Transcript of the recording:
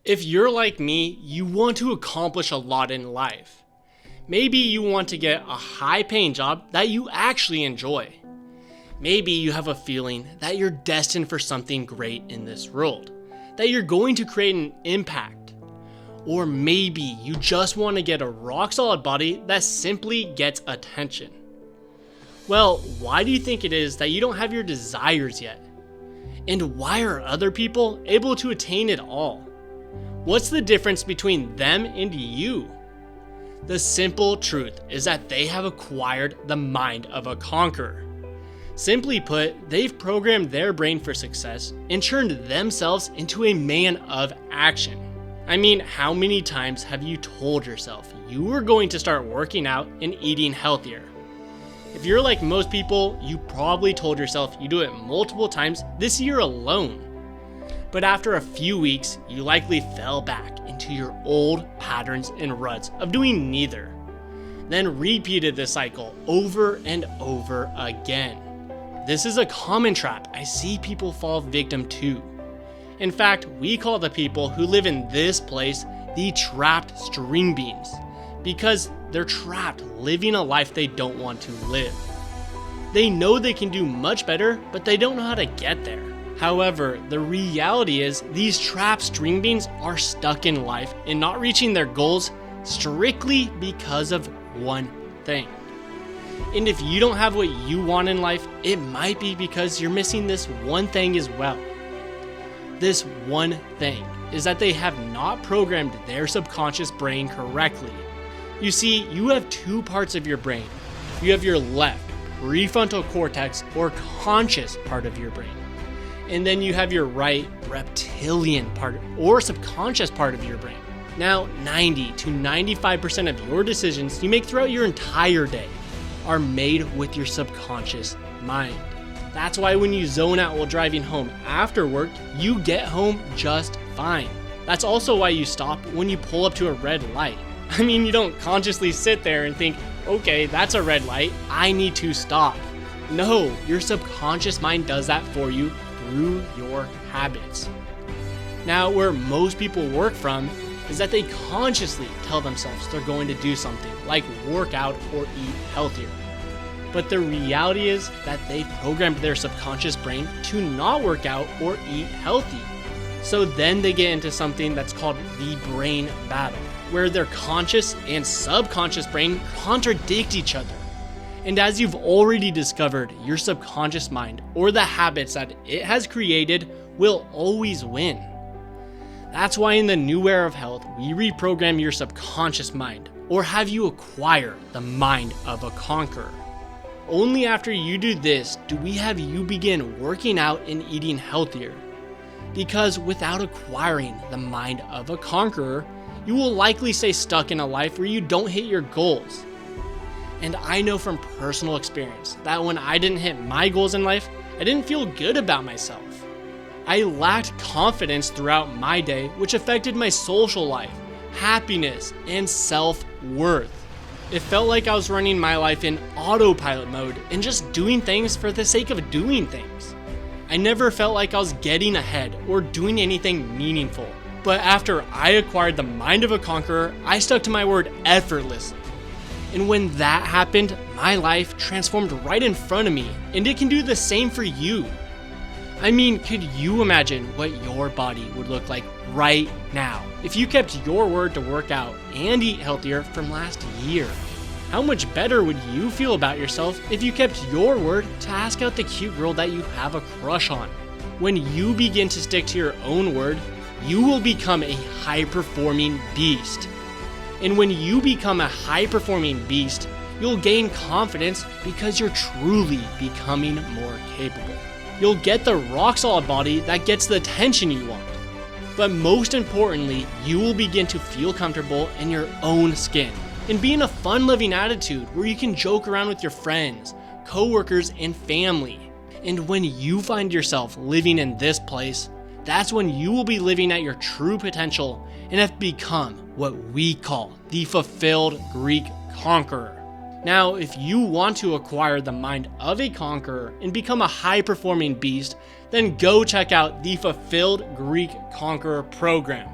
If you're like me, you want to accomplish a lot in life. Maybe you want to get a high-paying job that you actually enjoy. Maybe you have a feeling that you're destined for something great in this world, that you're going to create an impact. Or maybe you just want to get a rock-solid body that simply gets attention. Well, why do you think it is that you don't have your desires yet? And why are other people able to attain it all? What's the difference between them and you? The simple truth is that they have acquired the mind of a conqueror. Simply put, they've programmed their brain for success and turned themselves into a man of action. I mean, how many times have you told yourself you were going to start working out and eating healthier? If you're like most people, you probably told yourself you do it multiple times this year alone. But after a few weeks, you likely fell back into your old patterns and ruts of doing neither. Then repeated the cycle over and over again. This is a common trap I see people fall victim to. In fact, we call the people who live in this place the trapped string beans, because they're trapped living a life they don't want to live. They know they can do much better, but they don't know how to get there. However, the reality is these trapped string beans are stuck in life and not reaching their goals strictly because of one thing. And if you don't have what you want in life, it might be because you're missing this one thing as well. This one thing is that they have not programmed their subconscious brain correctly. You see, you have two parts of your brain. You have your left prefrontal cortex or conscious part of your brain. And then you have your right reptilian part or subconscious part of your brain. Now, 90 to 95% of your decisions you make throughout your entire day are made with your subconscious mind. That's why when you zone out while driving home after work, you get home just fine. That's also why you stop when you pull up to a red light. I mean, you don't consciously sit there and think, okay, that's a red light, I need to stop. No, your subconscious mind does that for you through your habits. Now, where most people work from is that they consciously tell themselves they're going to do something like work out or eat healthier. But the reality is that they've programmed their subconscious brain to not work out or eat healthy. So then they get into something that's called the brain battle, where their conscious and subconscious brain contradict each other. And as you've already discovered, your subconscious mind, or the habits that it has created, will always win. That's why in the new era of health, we reprogram your subconscious mind, or have you acquire the mind of a conqueror. Only after you do this do we have you begin working out and eating healthier. Because without acquiring the mind of a conqueror, you will likely stay stuck in a life where you don't hit your goals. And I know from personal experience that when I didn't hit my goals in life, I didn't feel good about myself. I lacked confidence throughout my day, which affected my social life, happiness, and self-worth. It felt like I was running my life in autopilot mode and just doing things for the sake of doing things. I never felt like I was getting ahead or doing anything meaningful. But after I acquired the mind of a conqueror, I stuck to my word effortlessly. And when that happened, my life transformed right in front of me, and it can do the same for you. I mean, could you imagine what your body would look like right now if you kept your word to work out and eat healthier from last year? How much better would you feel about yourself if you kept your word to ask out the cute girl that you have a crush on? When you begin to stick to your own word, you will become a high-performing beast. And when you become a high-performing beast, you'll gain confidence because you're truly becoming more capable. You'll get the rock-solid body that gets the attention you want. But most importantly, you will begin to feel comfortable in your own skin and be in a fun-loving attitude where you can joke around with your friends, coworkers, and family. And when you find yourself living in this place, that's when you will be living at your true potential and have become what we call the fulfilled Greek conqueror. Now, if you want to acquire the mind of a conqueror and become a high-performing beast, then go check out the Fulfilled Greek Conqueror program.